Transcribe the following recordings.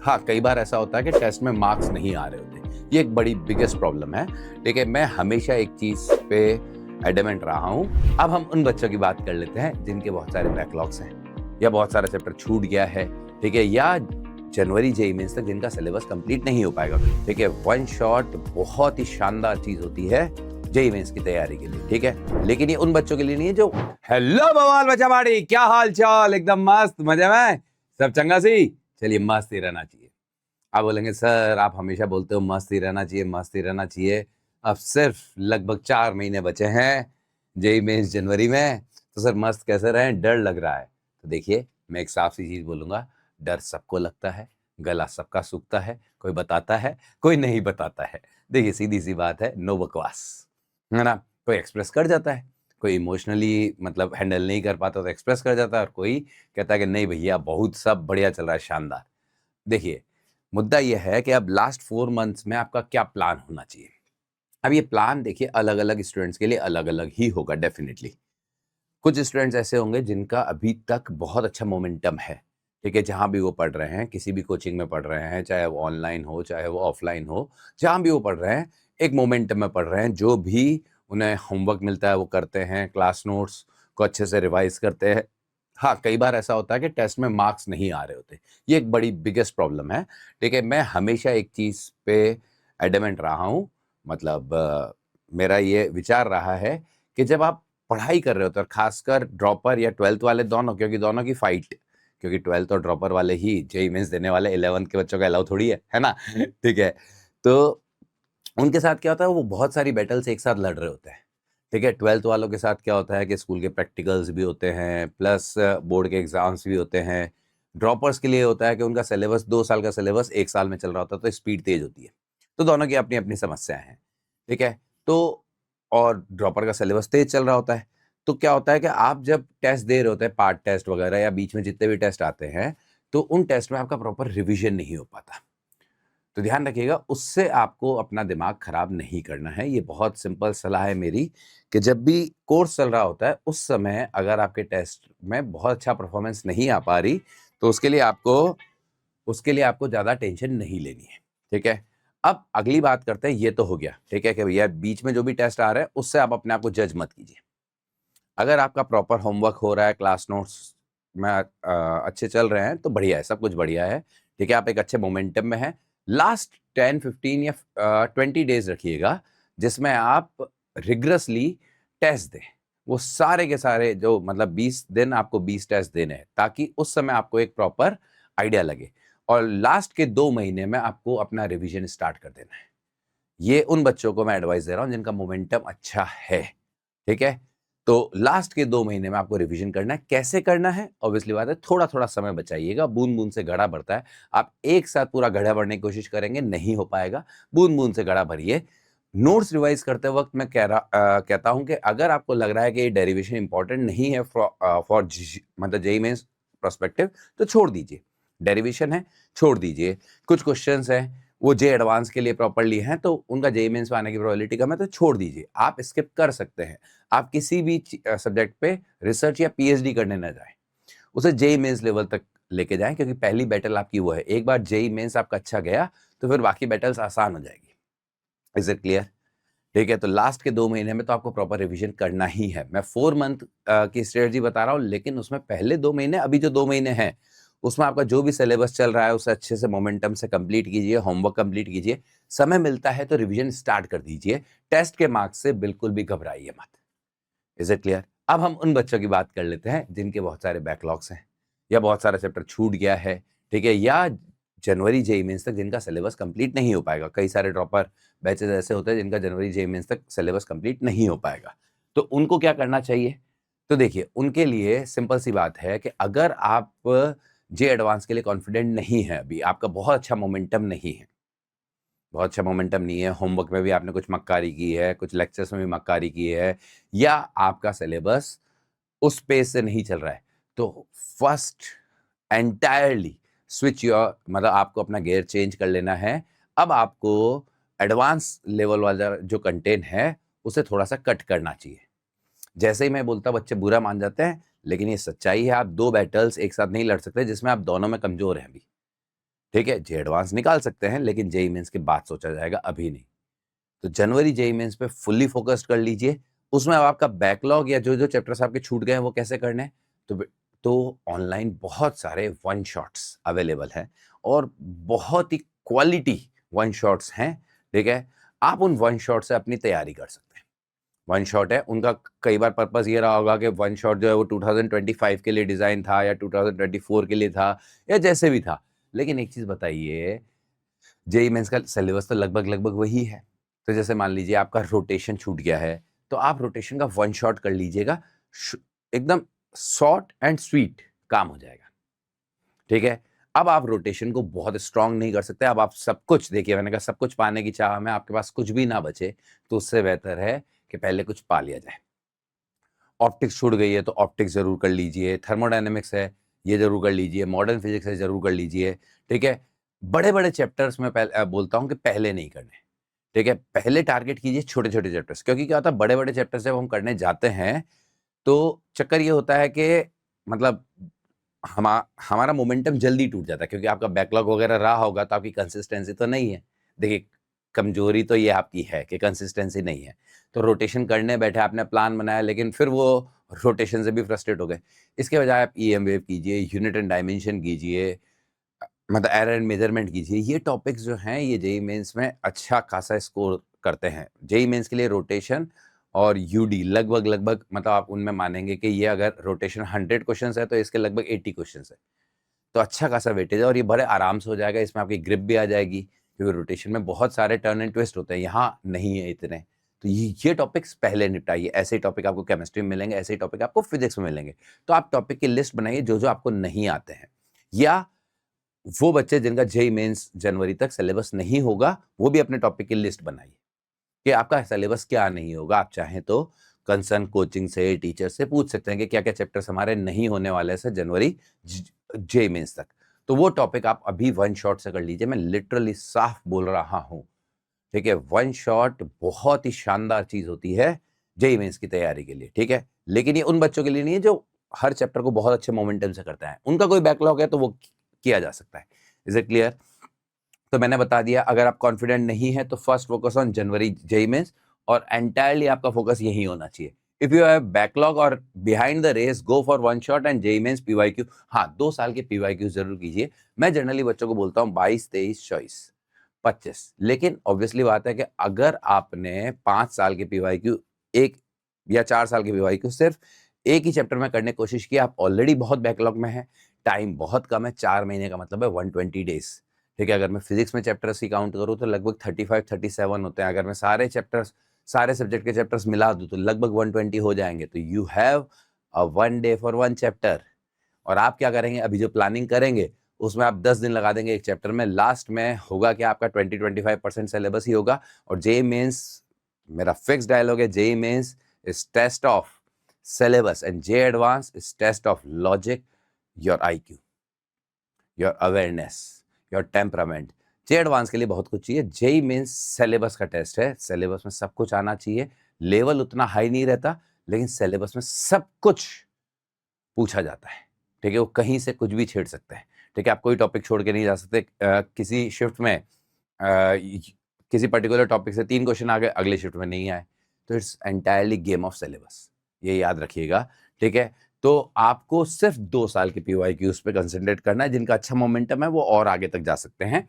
हाँ, कई बार ऐसा होता है कि टेस्ट में मार्क्स नहीं आ रहे होते। ये एक बड़ी बिगेस्ट प्रॉब्लम है। ठीक है, मैं हमेशा एक चीज़ पे एडमेंट रहा हूँ। अब हम उन बच्चों की बात कर लेते हैं जिनके बहुत सारे बैकलॉग्स हैं या बहुत सारा चैप्टर छूट गया है, ठीक है, या जनवरी जेईई मेंस तक जिनका सिलेबस कंप्लीट नहीं हो पाएगा। ठीक है, वन शॉट बहुत ही शानदार चीज़ होती है जेईई मेंस की तैयारी के लिए। ठीक है, लेकिन ये उन बच्चों के लिए नहीं है जो हेलो बवाल बचाबाड़ी, क्या हाल चाल, एकदम मस्त मजे में, सब चंगा सी, चलिए मस्त ही रहना चाहिए। आप बोलेंगे सर आप हमेशा बोलते हो मस्त ही रहना चाहिए, मस्त ही रहना चाहिए। अब सिर्फ लगभग 4 महीने बचे हैं जेईई मेंस जनवरी में, तो सर मस्त कैसे रहें, डर लग रहा है। तो देखिए, मैं एक साफ सी चीज बोलूंगा, डर सबको लगता है, गला सबका सूखता है, कोई बताता है कोई नहीं बताता है। देखिए सीधी सी बात है, नो बकवास, है ना। कोई एक्सप्रेस कर जाता है, कोई इमोशनली मतलब हैंडल नहीं कर पाता तो एक्सप्रेस कर जाता है, और कोई कहता है कि नहीं भैया बहुत सब बढ़िया चल रहा है, शानदार। देखिए, मुद्दा यह है कि अब लास्ट 4 मंथ्स में आपका क्या प्लान होना चाहिए। अब ये प्लान देखिए अलग-अलग स्टूडेंट्स के लिए अलग-अलग ही होगा डेफिनिटली। कुछ स्टूडेंट्स ऐसे होंगे जिनका अभी तक बहुत अच्छा मोमेंटम है, ठीक है, जहाँ भी वो पढ़ रहे हैं, किसी भी कोचिंग में पढ़ रहे हैं, चाहे वो ऑनलाइन हो, चाहे वो ऑफलाइन हो, जहाँ भी वो पढ़ रहे हैं, एक मोमेंटम में पढ़ रहे हैं, जो भी उन्हें होमवर्क मिलता है वो करते हैं, क्लास नोट्स को अच्छे से रिवाइज़ करते हैं। हाँ, कई बार ऐसा होता है कि टेस्ट में मार्क्स नहीं आ रहे होते, ये एक बड़ी बिगेस्ट प्रॉब्लम है, ठीक है। मैं हमेशा एक चीज़ पे एडमेंट रहा हूँ, मतलब मेरा ये विचार रहा है कि जब आप पढ़ाई कर रहे होते हैं, और खासकर ड्रॉपर या 12th वाले दोनों, क्योंकि दोनों की फाइट, क्योंकि 12th और ड्रॉपर वाले ही जेईई मेंस देने वाले, 11th के बच्चों का अलाउ थोड़ी है ना? ठीक है, तो उनके साथ क्या होता है, वो बहुत सारी बैटल्स एक साथ लड़ रहे होते हैं। ठीक है, 12th वालों के साथ क्या होता है कि स्कूल के प्रैक्टिकल्स भी होते हैं, प्लस बोर्ड के एग्जाम्स भी होते हैं। ड्रॉपर्स के लिए होता है कि उनका सिलेबस 2 साल का सिलेबस 1 साल में चल रहा होता है, तो स्पीड तेज होती है। तो दोनों की अपनी अपनी समस्याएं हैं, ठीक है। तो और ड्रॉपर का सिलेबस तेज चल रहा होता है, तो क्या होता है कि आप जब टेस्ट दे रहे होते हैं, पार्ट टेस्ट वगैरह या बीच में जितने भी टेस्ट आते हैं, तो उन टेस्ट में आपका प्रॉपर रिविजन नहीं हो पाता। तो ध्यान रखिएगा, उससे आपको अपना दिमाग खराब नहीं करना है। ये बहुत सिंपल सलाह है मेरी कि जब भी कोर्स चल रहा होता है, उस समय अगर आपके टेस्ट में बहुत अच्छा परफॉर्मेंस नहीं आ पा रही, तो उसके लिए आपको ज़्यादा टेंशन नहीं लेनी है, ठीक है। अब अगली बात करते हैं, ये तो हो गया, ठीक है, कि भैया बीच में जो भी टेस्ट आ रहे हैं, उससे आप अपने आप को जज मत कीजिए। अगर आपका प्रॉपर होमवर्क हो रहा है, क्लास नोट्स में अच्छे चल रहे हैं, तो बढ़िया है, सब कुछ बढ़िया है, ठीक है, आप एक अच्छे मोमेंटम में हैं। लास्ट 10-15 या 20 डेज़ रखिएगा, जिसमें आप रिगरसली टेस्ट दें। वो सारे के सारे जो मतलब 20 दिन आपको 20 टेस्ट देने हैं, ताकि उस समय आपको एक प्रॉपर आइडिया लगे, और लास्ट के 2 महीने में आपको अपना रिविज़न स्टार्ट कर देना है। ये उन बच्चों को मैं एडवाइस दे रहा हूँ जिनका मोमेंटम अच्छा है, ठीक है? तो लास्ट के 2 महीने में आपको रिवीजन करना है। कैसे करना है? ऑब्वियसली बात है, थोड़ा-थोड़ा समय बचाइएगा, बूँद-बूँद से घड़ा भरता है। आप एक साथ पूरा घड़ा भरने की कोशिश करेंगे, नहीं हो पाएगा। बूँद-बूँद से घड़ा भरिए। नोट्स रिवाइज़ करते वक़्त मैं कहता हूँ कि अगर आपको लग रहा है कि ये डेरिवेशन इम्पोर्टेंट नहीं है फॉर मतलब जेईई मेंस पर्सपेक्टिव, तो छोड़ दीजिए। डेरिवेशन है, छोड़ दीजिए। कुछ क्वेश्चंस हैं, वो जे एडवांस के लिए प्रॉपर्ली हैं, तो उनका जेईई मेंस में आने की प्रोबेबिलिटी कम है, तो छोड़ दीजिए। आप स्किप कर सकते हैं। आप किसी भी सब्जेक्ट पे रिसर्च या पीएचडी करने ना जाएँ। उसे जेईई मेंस लेवल तक लेके जाएँ, क्योंकि पहली बैटल आपकी वो है। एक बार जेईई मेंस आपका अच्छा गया, तो फिर बाकी बैटल्स आसान हो जाएगी। Is it clear? ठीक है, तो लास्ट के 2 महीने में तो आपको प्रॉपर रिवीजन करना ही है। मैं 4 मंथ की स्ट्रेटजी बता रहा हूँ, लेकिन उसमें पहले 2 महीने, अभी जो 2 महीने हैं, उसमें आपका जो भी सिलेबस चल रहा है, उसे अच्छे से मोमेंटम से कंप्लीट कीजिए, होमवर्क कंप्लीट कीजिए। समय मिलता है तो रिवीजन स्टार्ट कर दीजिए। टेस्ट के मार्क्स से बिल्कुल भी घबराइए मत। Is it clear? अब हम उन बच्चों की बात कर लेते हैं जिनके बहुत सारे बैकलॉग्स हैं, या बहुत सारा चैप्टर छूट गया है, ठीक है? या जनवरी जेईई मेंस तक जिनका सिलेबस कंप्लीट नहीं हो पाएगा। कई सारे ड्रॉपर बैचेज़ ऐसे होते हैं जिनका जनवरी जेईई मेंस तक सिलेबस कंप्लीट नहीं हो पाएगा। तो उनको क्या करना चाहिए? तो देखिए, उनके लिए सिंपल सी बात है कि अगर आप जे एडवांस के लिए कॉन्फिडेंट नहीं हैं अभी, आपका बहुत अच्छा मोमेंटम नहीं है, बहुत अच्छा मोमेंटम नहीं है, होमवर्क में भी आपने कुछ मक्कारी की है, कुछ लेक्चर्स में भी मक्कारी की है, या आपका सिलेबस उस पेस से नहीं चल रहा है, तो फर्स्ट एंटायरली स्विच योर मतलब आपको अपना गियर चेंज कर लेना है। अब आपको एडवांस लेवल वाला जो कंटेंट है, उसे थोड़ा-सा कट करना चाहिए। जैसे ही मैं बोलता हूँ, बच्चे बुरा मान जाते हैं, लेकिन ये सच्चाई है, आप 2 बैटल्स एक साथ नहीं लड़ सकते जिसमें आप दोनों में कमज़ोर हैं अभी। ठीक है, जे एडवांस निकाल सकते हैं, लेकिन जेईई मेंस के बाद सोचा जाएगा, अभी नहीं। तो जनवरी जेईई मेंस पे फुल्ली फोकस्ड कर लीजिए। उसमें अब आपका बैकलॉग या जो जो चैप्टर्स आपके छूट गए हैं वो कैसे करने हैं, तो ऑनलाइन बहुत सारे वन शॉट्स अवेलेबल हैं और बहुत ही क्वालिटी वन शॉट्स हैं। ठीक है, आप उन वन शॉट से अपनी तैयारी कर सकते हैं। वन शॉट है उनका, कई बार पर्पस ये रहा होगा कि वन शॉट जो है वो 2025 के लिए डिजाइन था या 2024 के लिए था या जैसे भी था। लेकिन एक चीज बताइए, जेईई मेंस का सिलेबस तो लगभग लगभग वही है। तो जैसे मान लीजिए आपका रोटेशन छूट गया है, तो आप रोटेशन का वन शॉट कर लीजिएगा, एकदम शॉर्ट एंड स्वीट काम हो जाएगा। ठीक है, अब आप रोटेशन को बहुत स्ट्रांग नहीं कर सकते। अब आप सब कुछ देखिए, मैंने कहा सब कुछ पाने की चाह में आपके पास कुछ भी ना बचे, तो उससे बेहतर है कि पहले कुछ पा लिया जाए। ऑप्टिक्स छूट गई है तो ऑप्टिक्स जरूर कर लीजिए, थर्मोडायनेमिक्स है ये जरूर कर लीजिए, मॉडर्न फिजिक्स है जरूर कर लीजिए। ठीक है, बड़े बड़े चैप्टर्स में बोलता हूं कि पहले नहीं करने। ठीक है, पहले टारगेट कीजिए छोटे छोटे चैप्टर्स, क्योंकि क्या होता है बड़े बड़े चैप्टर्स जब हम करने जाते हैं तो चक्कर ये होता है कि मतलब हमारा मोमेंटम जल्दी टूट जाता है, क्योंकि आपका बैकलॉग वगैरह रहा होगा तो आपकी कंसिस्टेंसी तो नहीं है। देखिए, कमजोरी तो ये आपकी है कि कंसिस्टेंसी नहीं है। तो रोटेशन करने बैठे, आपने प्लान बनाया लेकिन फिर वो रोटेशन से भी फ्रस्ट्रेट हो गए। इसके बजाय आप ईएम वेव कीजिए, यूनिट एंड डायमेंशन कीजिए, मतलब एरर एंड मेजरमेंट कीजिए। ये टॉपिक्स जो हैं ये जेईई मेंस में अच्छा खासा स्कोर करते हैं। जेईई मेंस के लिए रोटेशन और यूडी लगभग लगभग, मतलब आप उनमें मानेंगे कि ये अगर रोटेशन 100 क्वेश्चंस है तो इसके लगभग 80 क्वेश्चंस है। तो अच्छा खासा वेटेज है और ये बड़े आराम से हो जाएगा। इसमें आपकी ग्रिप भी आ जाएगी, क्योंकि रोटेशन में बहुत सारे टर्न एंड ट्विस्ट होते हैं, यहाँ नहीं है इतने। तो ये टॉपिक्स पहले निपटाइए। ऐसे ही टॉपिक आपको केमिस्ट्री में मिलेंगे, ऐसे ही टॉपिक आपको फिजिक्स में मिलेंगे। तो आप टॉपिक की लिस्ट बनाइए जो जो आपको नहीं आते हैं, या वो बच्चे जिनका जेईई मेंस जनवरी तक सिलेबस नहीं होगा वो भी अपने टॉपिक की लिस्ट बनाइए कि आपका सिलेबस क्या नहीं होगा। आप चाहें तो कंसर्न कोचिंग से, टीचर से पूछ सकते हैं कि क्या क्या चैप्टर्स हमारे नहीं होने वाले हैं जनवरी जेईई मेंस तक। तो वो टॉपिक आप अभी वन शॉट से कर लीजिए। मैं लिटरली साफ बोल रहा हूं। ठीक है, वन शॉट बहुत ही शानदार चीज होती है जेईई मेंस की तैयारी के लिए। ठीक है, लेकिन ये उन बच्चों के लिए नहीं है जो हर चैप्टर को बहुत अच्छे मोमेंटम से करते हैं। उनका कोई बैकलॉग है तो वो किया जा सकता है। Is it clear? तो मैंने बता दिया, अगर आप कॉन्फिडेंट नहीं है तो first focus on January JEE Mains, और एंटायरली आपका फोकस यही होना चाहिए। इफ यू हैव बैकलॉग और behind the race, go for one shot and JEE Mains PYQ. हाँ, 2 साल के पीवाईक्यू जरूर कीजिए। मैं जनरली बच्चों को बोलता हूँ 22, 23, 24, 25। लेकिन ऑब्वियसली बात है कि अगर आपने 5 साल के पीवाईक्यू, एक या 4 साल के पीवाईक्यू सिर्फ एक ही चैप्टर में करने की कोशिश की, आप ऑलरेडी बहुत बैकलॉग में है, टाइम बहुत कम है, 4 महीने का मतलब है 120 डेज। ठीक है, अगर मैं फिजिक्स में चैप्टर्स की काउंट करूँ तो लगभग 35, 37 होते हैं। अगर मैं सारे चैप्टर्स, सारे सब्जेक्ट के चैप्टर्स मिला दूं तो लगभग 120 हो जाएंगे। तो you have a 1 day for 1 chapter. और आप क्या करेंगे, अभी जो प्लानिंग करेंगे उसमें आप 10 दिन लगा देंगे एक चैप्टर में। लास्ट में होगा कि आपका 20-25% सिलेबस ही होगा। और जेईई मेंस, मेरा फिक्स डायलॉग है, JEE Mains is test of syllabus and J Advance is test of logic, your IQ, your awareness, your temperament। J Advance के लिए बहुत कुछ चाहिए, जेईई मेंस सिलेबस का टेस्ट है। सिलेबस में सब कुछ आना चाहिए। लेवल उतना हाई नहीं रहता, लेकिन सिलेबस में सब कुछ पूछा जाता है। ठीक है, वो कहीं से कुछ भी छेड़ सकते हैं। ठीक है, आप कोई टॉपिक छोड़ के नहीं जा सकते। किसी शिफ्ट में किसी पर्टिकुलर टॉपिक से 3 क्वेश्चन आ गए, अगले शिफ्ट में नहीं आए, तो it's entirely game of syllabus, ये याद रखिएगा। ठीक है, तो आपको सिर्फ 2 साल के पीवाईक्यूज पे कंसंट्रेट करना है। जिनका अच्छा मोमेंटम है वो और आगे तक जा सकते हैं,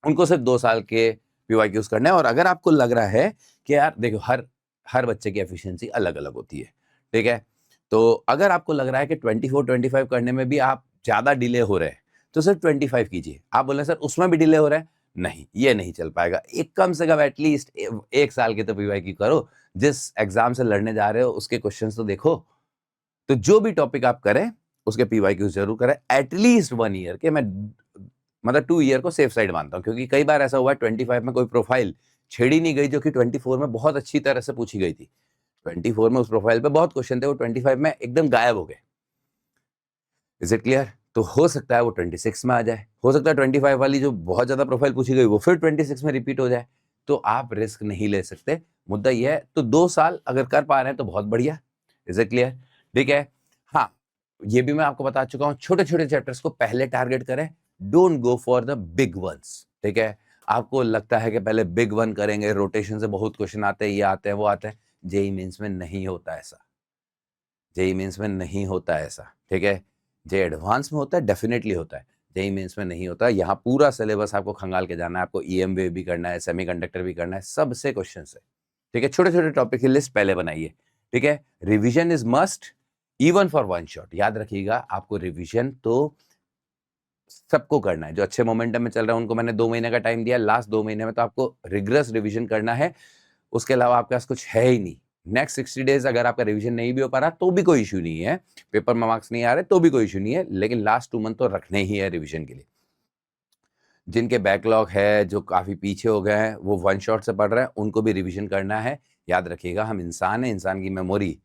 उनको सिर्फ 2 साल के पीवाईक्यूज करना है। और अगर आपको लग रहा है कि यार देखो, हर हर बच्चे की एफिशिएंसी अलग अलग होती है। ठीक है, तो अगर आपको लग रहा है कि 24-25 करने में भी आप ज्यादा डिले हो रहे हैं, तो सिर्फ 25 कीजिए। आप बोले सर उसमें भी डिले हो रहा है, नहीं, ये नहीं चल पाएगा। एक कम से कम एटलीस्ट 1 साल के तो पीवाईक्यू करो। जिस एग्जाम से लड़ने जा रहे हो उसके क्वेश्चंस तो देखो। तो जो भी टॉपिक आप करें उसके पीवाईक्यू जरूर करें, एटलीस्ट 1 ईयर के। मैं मतलब 2 ईयर को सेफ साइड मानता हूं, क्योंकि कई बार ऐसा हुआ है 25 में कोई प्रोफाइल छेड़ी नहीं गई जो कि 24 में बहुत अच्छी तरह से पूछी गई थी। 24 में उस प्रोफाइल पे बहुत क्वेश्चन थे, वो 25 में एकदम गायब हो गए। Is it clear? तो हो सकता है वो 26 में आ जाए, हो सकता है 25 वाली जो बहुत ज्यादा प्रोफाइल पूछी गई वो फिर 26 में रिपीट हो जाए। तो आप रिस्क नहीं ले सकते, मुद्दा ये है। तो 2 साल अगर कर पा रहे हैं तो बहुत बढ़िया। Is it clear? ठीक है। हाँ, ये भी मैं आपको बता चुका हूं, छोटे छोटे चैप्टर्स को पहले टारगेट करें, don't go for the big ones, ठीक है। आपको लगता है कि पहले बिग वन करेंगे, रोटेशन से बहुत क्वेश्चन आते हैं, ये आते हैं वो आते हैं, जेई मेंस में नहीं होता ऐसा, जेई मेंस में नहीं होता ऐसा, ठीक है। जे एडवांस में होता है, डेफिनेटली होता है, जेई मेंस में नहीं होता। यहाँ पूरा सिलेबस आपको खंगाल के जाना है, आपको ईएम वेव भी करना है, सेमीकंडक्टर भी करना है, सबसे क्वेश्चन है, ठीक है। छोटे छोटे टॉपिक की लिस्ट पहले बनाइए, ठीक है। Revision is must even for one shot, याद रखिएगा आपको रिविजन तो सबको करना है। जो अच्छे मोमेंटम में चल रहा है उनको मैंने 2 महीने का टाइम दिया, लास्ट 2 महीने में तो आपको रिग्रेस रिविजन करना है, उसके अलावा आपके पास कुछ है ही नहीं। नेक्स्ट 60 डेज अगर आपका रिवीजन नहीं भी हो पा रहा तो भी कोई इशू नहीं है, पेपर में मार्क्स नहीं आ रहे तो भी कोई इशू नहीं है, लेकिन लास्ट 2 मंथ तो रखने ही है रिवीजन के लिए। जिनके बैकलॉग है, जो काफी पीछे हो गए हैं, वो वन शॉट से पढ़ रहे हैं, उनको भी रिवीजन करना है। याद रखिएगा हम इंसान हैं, इंसान की मेमोरी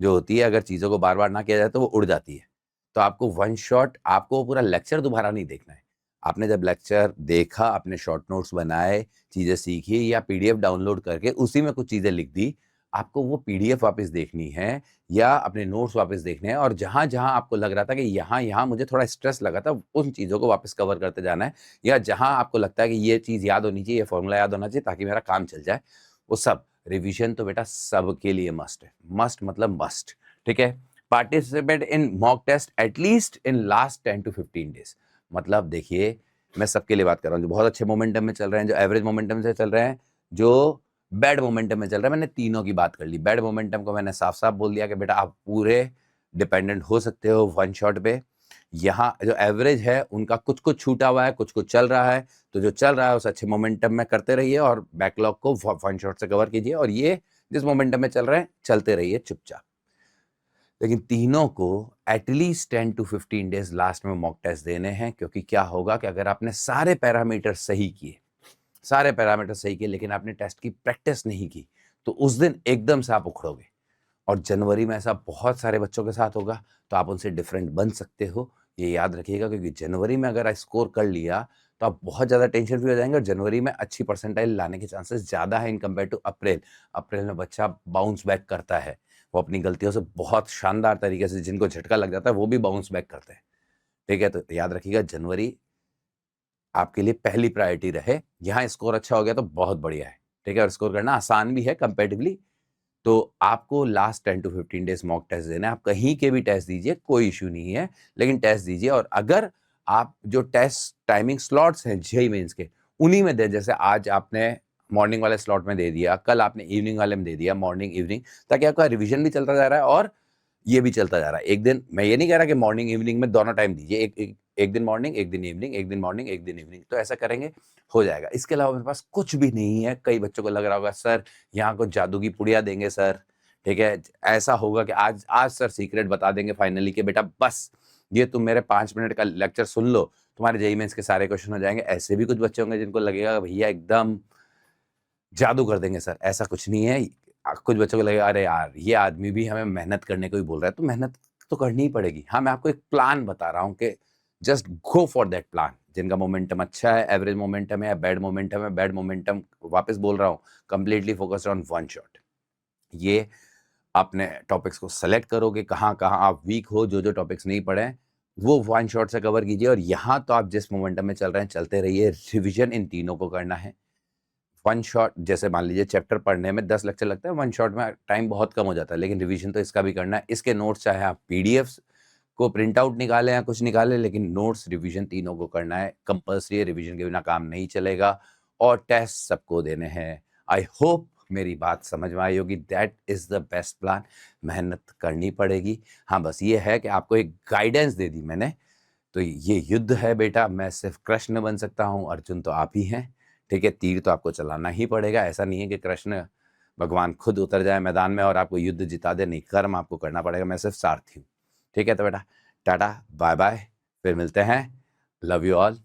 जो होती है, अगर चीजों को बार बार ना किया जाए तो वो उड़ जाती है। तो आपको वन शॉट, आपको पूरा लेक्चर दोबारा नहीं देखना है। आपने जब लेक्चर देखा, अपने शॉर्ट नोट्स बनाए, चीजें सीखी या पीडीएफ डाउनलोड करके उसी में कुछ चीजें लिख दी, आपको वो पीडीएफ वापस देखनी है या अपने नोट्स वापस देखने हैं, और जहां जहां आपको लग रहा था कि यहाँ यहाँ मुझे थोड़ा स्ट्रेस लगा था, उन चीजों को वापस कवर करते जाना है। या जहां आपको लगता है कि ये चीज याद होनी चाहिए, ये फॉर्मूला याद होना चाहिए ताकि मेरा काम चल जाए, वो सब। रिवीजन तो बेटा सबके लिए मस्ट है, मस्ट मतलब मस्ट, ठीक है। Participate in mock test at least in last 10 to 15 days. मतलब देखिए, मैं सबके लिए बात कर रहा हूँ, जो बहुत अच्छे मोमेंटम में चल रहे हैं, जो एवरेज मोमेंटम से चल रहे हैं, जो बैड मोमेंटम में चल रहा है, मैंने तीनों की बात कर ली। बैड मोमेंटम को मैंने साफ साफ बोल दिया कि बेटा आप पूरे डिपेंडेंट हो सकते हो वन शॉट पे। यहाँ जो एवरेज है उनका कुछ कुछ छूटा हुआ है, कुछ कुछ चल रहा है, तो जो चल रहा है उस अच्छे मोमेंटम में करते रहिए और बैकलॉग को वन शॉट से कवर कीजिए, और ये जिस मोमेंटम में चल रहे हैं चलते रहिए चुपचाप। लेकिन तीनों को एटलीस्ट 10 to 15 डेज लास्ट में मॉक टेस्ट देने हैं, क्योंकि क्या होगा कि अगर आपने सारे पैरामीटर सही किए, सारे पैरामीटर सही किए, लेकिन आपने टेस्ट की प्रैक्टिस नहीं की, तो उस दिन एकदम से आप उखड़ोगे। और जनवरी में ऐसा बहुत सारे बच्चों के साथ होगा, तो आप उनसे डिफरेंट बन सकते हो, ये याद रखिएगा। क्योंकि जनवरी में अगर स्कोर कर लिया तो आप बहुत ज़्यादा टेंशन फ्री हो जाएंगे, और जनवरी में अच्छी परसेंटाइल लाने के चांसेस ज़्यादा है इन कंपेयर टू अप्रैल। अप्रैल में बच्चा बाउंस बैक करता है, वो अपनी गलतियों से बहुत शानदार तरीके से, जिनको झटका लग जाता है वो भी बाउंस बैक करते हैं, ठीक है। तो याद रखिएगा जनवरी आपके लिए पहली प्रायोरिटी रहे। यहाँ स्कोर अच्छा हो गया तो बहुत बढ़िया है, ठीक है, और स्कोर करना आसान भी है कंपेरेटिवली। तो आपको last 10 to 15 days mock test देना है। आप कहीं के भी टेस्ट दीजिए, कोई इश्यू नहीं है, लेकिन टेस्ट दीजिए। और अगर आप जो टेस्ट टाइमिंग स्लॉट्स हैं जेईई मेंस के, उन्हीं में दें। जैसे आज आपने मॉर्निंग वाले स्लॉट में दे दिया, कल आपने इवनिंग वाले में दे दिया, मॉर्निंग इवनिंग, ताकि आपका रिवीजन भी चलता जा रहा है और ये भी चलता जा रहा है। एक दिन, मैं ये नहीं कह रहा कि मॉर्निंग इवनिंग में दोनों टाइम दीजिए, एक दिन मॉर्निंग, एक दिन इवनिंग, एक दिन मॉर्निंग, एक दिन इवनिंग, तो ऐसा करेंगे हो जाएगा। इसके अलावा मेरे पास कुछ भी नहीं है। कई बच्चों को लग रहा होगा सर यहाँ कुछ जादू की पुड़िया देंगे सर, ठीक है, ऐसा होगा कि आज आज सर सीक्रेट बता देंगे फाइनली कि बेटा बस ये तुम मेरे 5 मिनट का लेक्चर सुन लो, तुम्हारे जेईई मेंस के सारे क्वेश्चन हो जाएंगे। ऐसे भी कुछ बच्चे होंगे जिनको लगेगा भैया एकदम जादू कर देंगे सर, ऐसा कुछ नहीं है। कुछ बच्चों को लगेगा अरे यार ये आदमी भी हमें मेहनत करने को ही बोल रहा है, तो मेहनत तो करनी ही पड़ेगी। हाँ, मैं आपको एक प्लान बता रहा हूँ कि just go for that plan. जिनका मोमेंटम अच्छा है, एवरेज मोमेंटम है या बैड मोमेंटम है, बैड मोमेंटम वापस बोल रहा हूँ, completely focused on one shot. ये अपने टॉपिक्स को सेलेक्ट करोगे, कहाँ कहाँ आप वीक हो, जो जो टॉपिक्स नहीं पढ़े हैं वो वन शॉट से कवर कीजिए। और यहाँ तो आप जिस मोमेंटम में चल रहे हैं चलते रहिए। रिविजन इन तीनों को करना है। वन शॉट, जैसे मान लीजिए चैप्टर पढ़ने में 10 लेक्चर लगता है, वन शॉट में टाइम बहुत कम हो जाता है, लेकिन रिवीजन तो इसका भी करना है। इसके नोट्स चाहे आप पीडीएफ को प्रिंट आउट निकालें या कुछ निकालें, लेकिन नोट्स रिवीजन तीनों को करना है, कंपल्सरी है। रिवीजन के बिना काम नहीं चलेगा, और टेस्ट सबको देने हैं। आई होप मेरी बात समझ में आई होगी। That is the best plan. मेहनत करनी पड़ेगी। हाँ, बस ये है कि आपको एक गाइडेंस दे दी मैंने। तो ये युद्ध है बेटा, मैं सिर्फ कृष्ण बन सकता हूँ, अर्जुन तो आप ही हैं, ठीक है। तीर तो आपको चलाना ही पड़ेगा। ऐसा नहीं है कि कृष्ण भगवान खुद उतर जाए मैदान में और आपको युद्ध जिता दे, नहीं, कर्म आपको करना पड़ेगा। मैं सिर्फ सारथी हूँ, ठीक है। तो बेटा टाटा बाय बाय, फिर मिलते हैं। Love you all.